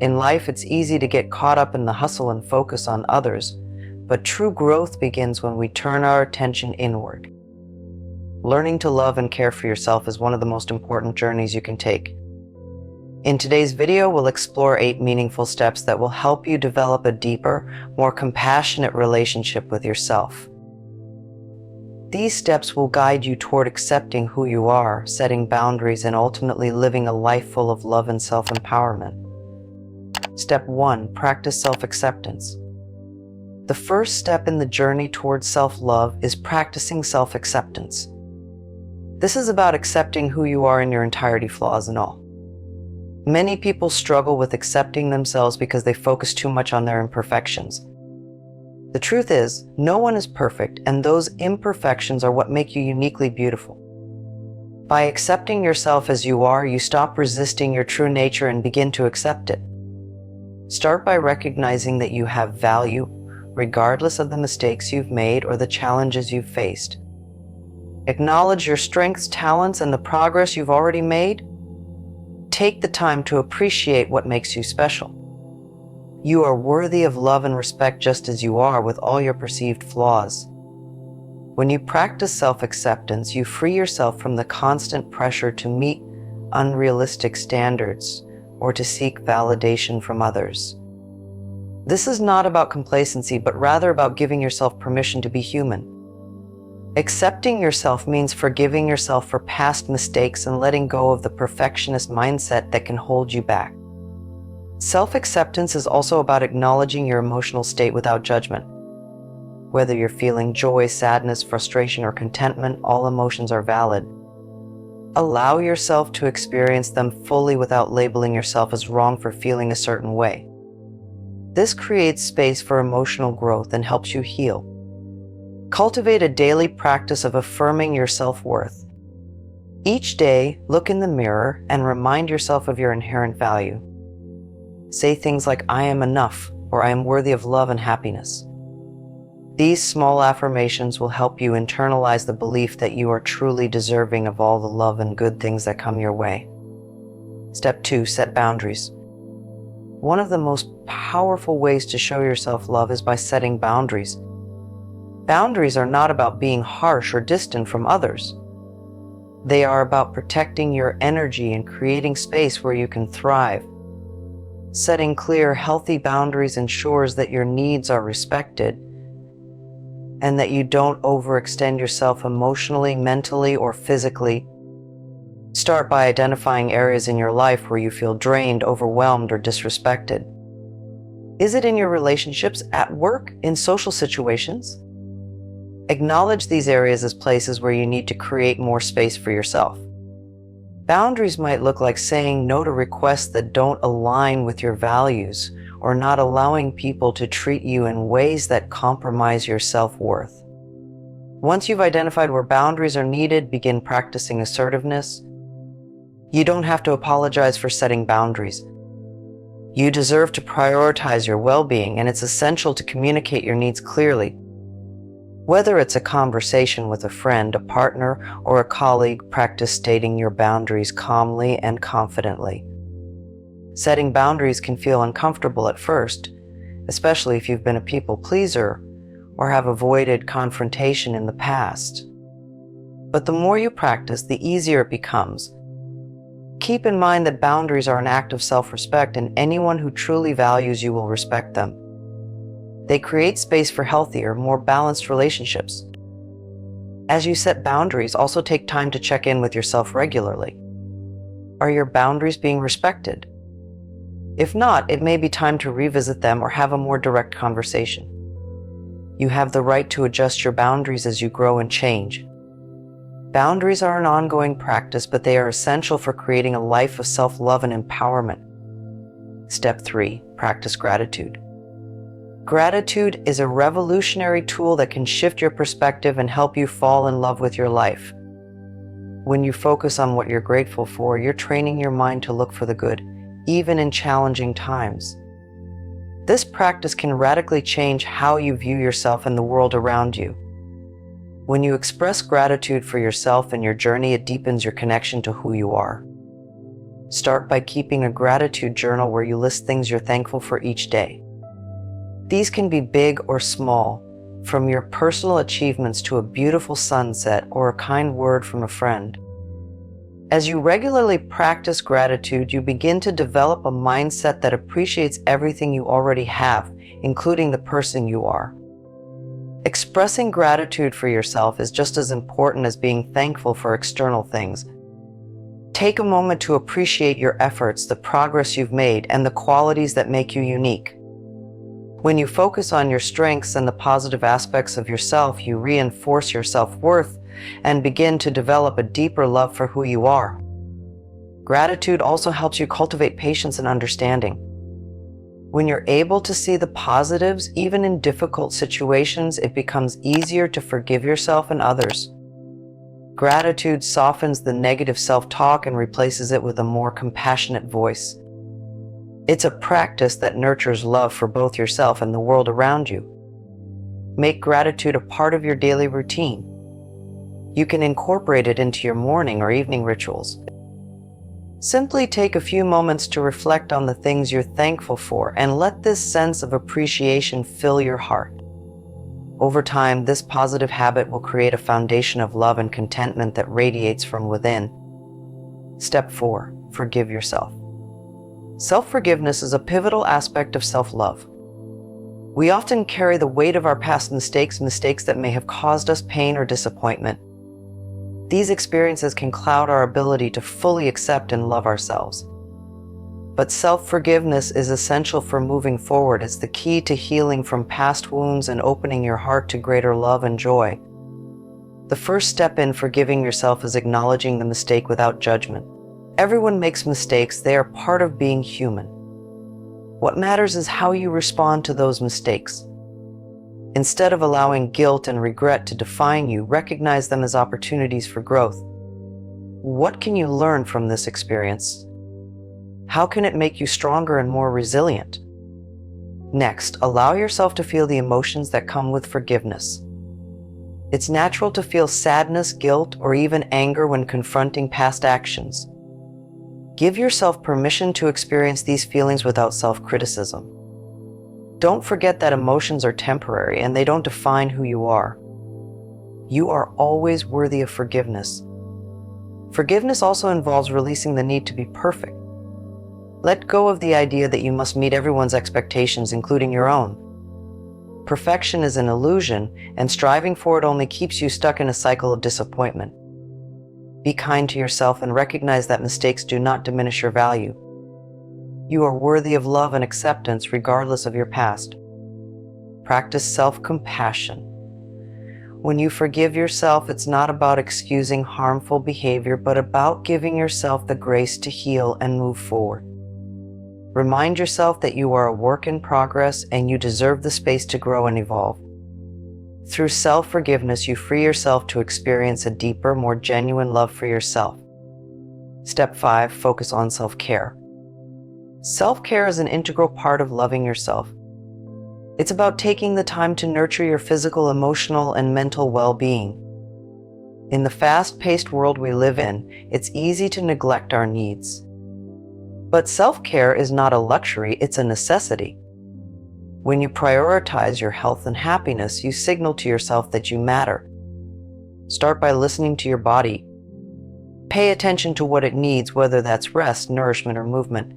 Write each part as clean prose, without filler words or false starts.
In life, it's easy to get caught up in the hustle and focus on others, but true growth begins when we turn our attention inward. Learning to love and care for yourself is one of the most important journeys you can take. In today's video, we'll explore 8 meaningful steps that will help you develop a deeper, more compassionate relationship with yourself. These steps will guide you toward accepting who you are, setting boundaries, and ultimately living a life full of love and self-empowerment. Step 1. Practice self-acceptance. The first step in the journey towards self-love is practicing self-acceptance. This is about accepting who you are in your entirety, flaws and all. Many people struggle with accepting themselves because they focus too much on their imperfections. The truth is, no one is perfect, and those imperfections are what make you uniquely beautiful. By accepting yourself as you are, you stop resisting your true nature and begin to accept it. Start by recognizing that you have value, regardless of the mistakes you've made or the challenges you've faced. Acknowledge your strengths, talents, and the progress you've already made. Take the time to appreciate what makes you special. You are worthy of love and respect just as you are, with all your perceived flaws. When you practice self-acceptance, you free yourself from the constant pressure to meet unrealistic standards or to seek validation from others. This is not about complacency, but rather about giving yourself permission to be human. Accepting yourself means forgiving yourself for past mistakes and letting go of the perfectionist mindset that can hold you back. Self-acceptance is also about acknowledging your emotional state without judgment. Whether you're feeling joy, sadness, frustration, or contentment, all emotions are valid. Allow yourself to experience them fully without labeling yourself as wrong for feeling a certain way. This creates space for emotional growth and helps you heal. Cultivate a daily practice of affirming your self-worth. Each day, look in the mirror and remind yourself of your inherent value. Say things like, "I am enough," or "I am worthy of love and happiness." These small affirmations will help you internalize the belief that you are truly deserving of all the love and good things that come your way. Step 2. Set boundaries. One of the most powerful ways to show yourself love is by setting boundaries. Boundaries are not about being harsh or distant from others. They are about protecting your energy and creating space where you can thrive. Setting clear, healthy boundaries ensures that your needs are respected and that you don't overextend yourself emotionally, mentally, or physically. Start by identifying areas in your life where you feel drained, overwhelmed, or disrespected. Is it in your relationships, at work, in social situations? Acknowledge these areas as places where you need to create more space for yourself. Boundaries might look like saying no to requests that don't align with your values, or not allowing people to treat you in ways that compromise your self-worth. Once you've identified where boundaries are needed, begin practicing assertiveness. You don't have to apologize for setting boundaries. You deserve to prioritize your well-being, and it's essential to communicate your needs clearly. Whether it's a conversation with a friend, a partner, or a colleague, practice stating your boundaries calmly and confidently. Setting boundaries can feel uncomfortable at first, especially if you've been a people pleaser or have avoided confrontation in the past. But the more you practice, the easier it becomes. Keep in mind that boundaries are an act of self-respect, and anyone who truly values you will respect them. They create space for healthier, more balanced relationships. As you set boundaries, also take time to check in with yourself regularly. Are your boundaries being respected? If not, it may be time to revisit them or have a more direct conversation. You have the right to adjust your boundaries as you grow and change. Boundaries are an ongoing practice, but they are essential for creating a life of self-love and empowerment. Step 3. Practice gratitude. Gratitude is a revolutionary tool that can shift your perspective and help you fall in love with your life. When you focus on what you're grateful for, you're training your mind to look for the good, even in challenging times. This practice can radically change how you view yourself and the world around you. When you express gratitude for yourself and your journey, it deepens your connection to who you are. Start by keeping a gratitude journal where you list things you're thankful for each day. These can be big or small, from your personal achievements to a beautiful sunset or a kind word from a friend. As you regularly practice gratitude, you begin to develop a mindset that appreciates everything you already have, including the person you are. Expressing gratitude for yourself is just as important as being thankful for external things. Take a moment to appreciate your efforts, the progress you've made, and the qualities that make you unique. When you focus on your strengths and the positive aspects of yourself, you reinforce your self-worth and begin to develop a deeper love for who you are. Gratitude also helps you cultivate patience and understanding. When you're able to see the positives, even in difficult situations, it becomes easier to forgive yourself and others. Gratitude softens the negative self-talk and replaces it with a more compassionate voice. It's a practice that nurtures love for both yourself and the world around you. Make gratitude a part of your daily routine. You can incorporate it into your morning or evening rituals. Simply take a few moments to reflect on the things you're thankful for and let this sense of appreciation fill your heart. Over time, this positive habit will create a foundation of love and contentment that radiates from within. Step 4. Forgive yourself. Self-forgiveness is a pivotal aspect of self-love. We often carry the weight of our past mistakes that may have caused us pain or disappointment. These experiences can cloud our ability to fully accept and love ourselves. But self-forgiveness is essential for moving forward. It's the key to healing from past wounds and opening your heart to greater love and joy. The first step in forgiving yourself is acknowledging the mistake without judgment. Everyone makes mistakes. They are part of being human. What matters is how you respond to those mistakes. Instead of allowing guilt and regret to define you, recognize them as opportunities for growth. What can you learn from this experience? How can it make you stronger and more resilient? Next, allow yourself to feel the emotions that come with forgiveness. It's natural to feel sadness, guilt, or even anger when confronting past actions. Give yourself permission to experience these feelings without self-criticism. Don't forget that emotions are temporary and they don't define who you are. You are always worthy of forgiveness. Forgiveness also involves releasing the need to be perfect. Let go of the idea that you must meet everyone's expectations, including your own. Perfection is an illusion, and striving for it only keeps you stuck in a cycle of disappointment. Be kind to yourself and recognize that mistakes do not diminish your value. You are worthy of love and acceptance regardless of your past. Practice self-compassion. When you forgive yourself, it's not about excusing harmful behavior, but about giving yourself the grace to heal and move forward. Remind yourself that you are a work in progress and you deserve the space to grow and evolve. Through self-forgiveness, you free yourself to experience a deeper, more genuine love for yourself. Step 5. Focus on self-care. Self-care is an integral part of loving yourself. It's about taking the time to nurture your physical, emotional, and mental well-being. In the fast-paced world we live in, it's easy to neglect our needs. But self-care is not a luxury, it's a necessity. When you prioritize your health and happiness, you signal to yourself that you matter. Start by listening to your body. Pay attention to what it needs, whether that's rest, nourishment, or movement.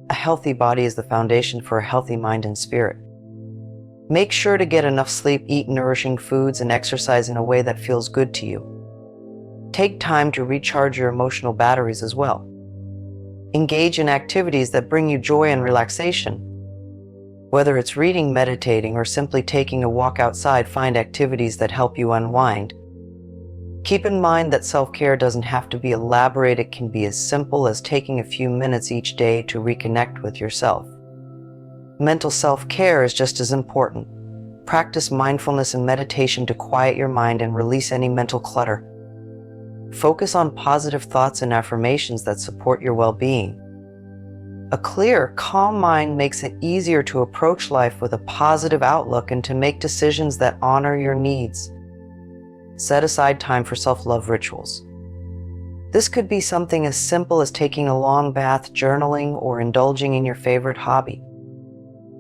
A healthy body is the foundation for a healthy mind and spirit. Make sure to get enough sleep, eat nourishing foods, and exercise in a way that feels good to you. Take time to recharge your emotional batteries as well. Engage in activities that bring you joy and relaxation. Whether it's reading, meditating, or simply taking a walk outside, find activities that help you unwind. Keep in mind that self-care doesn't have to be elaborate. It can be as simple as taking a few minutes each day to reconnect with yourself. Mental self-care is just as important. Practice mindfulness and meditation to quiet your mind and release any mental clutter. Focus on positive thoughts and affirmations that support your well-being. A clear, calm mind makes it easier to approach life with a positive outlook and to make decisions that honor your needs. Set aside time for self-love rituals. This could be something as simple as taking a long bath, journaling, or indulging in your favorite hobby.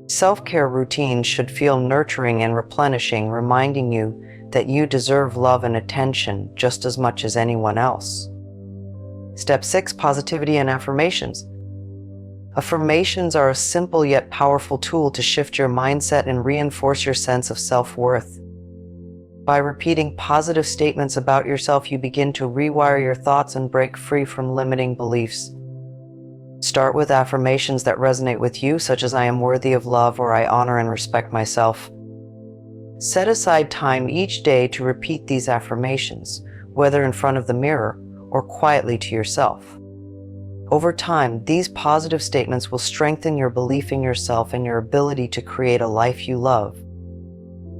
Self-care routines should feel nurturing and replenishing, reminding you that you deserve love and attention just as much as anyone else. Step 6. Positivity and affirmations. Affirmations are a simple yet powerful tool to shift your mindset and reinforce your sense of self-worth. By repeating positive statements about yourself, you begin to rewire your thoughts and break free from limiting beliefs. Start with affirmations that resonate with you, such as "I am worthy of love" or "I honor and respect myself." Set aside time each day to repeat these affirmations, whether in front of the mirror or quietly to yourself. Over time, these positive statements will strengthen your belief in yourself and your ability to create a life you love.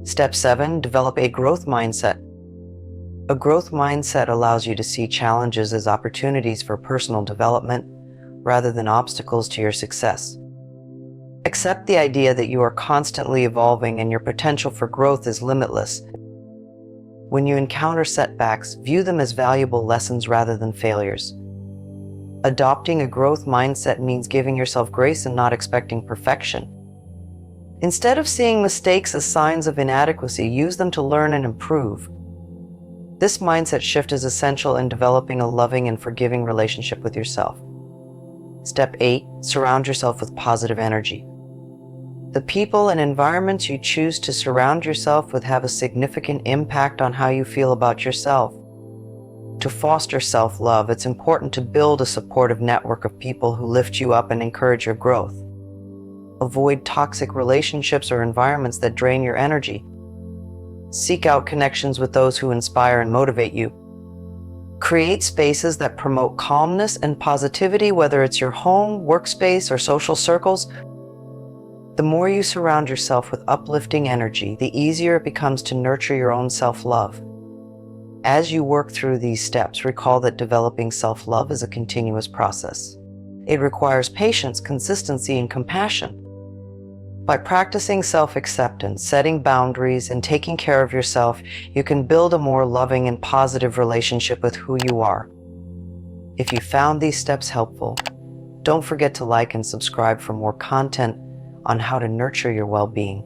Step 7. Develop a growth mindset. A growth mindset allows you to see challenges as opportunities for personal development rather than obstacles to your success. Accept the idea that you are constantly evolving and your potential for growth is limitless. When you encounter setbacks, view them as valuable lessons rather than failures. Adopting a growth mindset means giving yourself grace and not expecting perfection. Instead of seeing mistakes as signs of inadequacy, use them to learn and improve. This mindset shift is essential in developing a loving and forgiving relationship with yourself. Step 8. Surround yourself with positive energy. The people and environments you choose to surround yourself with have a significant impact on how you feel about yourself. To foster self-love, it's important to build a supportive network of people who lift you up and encourage your growth. Avoid toxic relationships or environments that drain your energy. Seek out connections with those who inspire and motivate you. Create spaces that promote calmness and positivity, whether it's your home, workspace, or social circles. The more you surround yourself with uplifting energy, the easier it becomes to nurture your own self-love. As you work through these steps, recall that developing self-love is a continuous process. It requires patience, consistency, and compassion. By practicing self-acceptance, setting boundaries, and taking care of yourself, you can build a more loving and positive relationship with who you are. If you found these steps helpful, don't forget to like and subscribe for more content on how to nurture your well-being.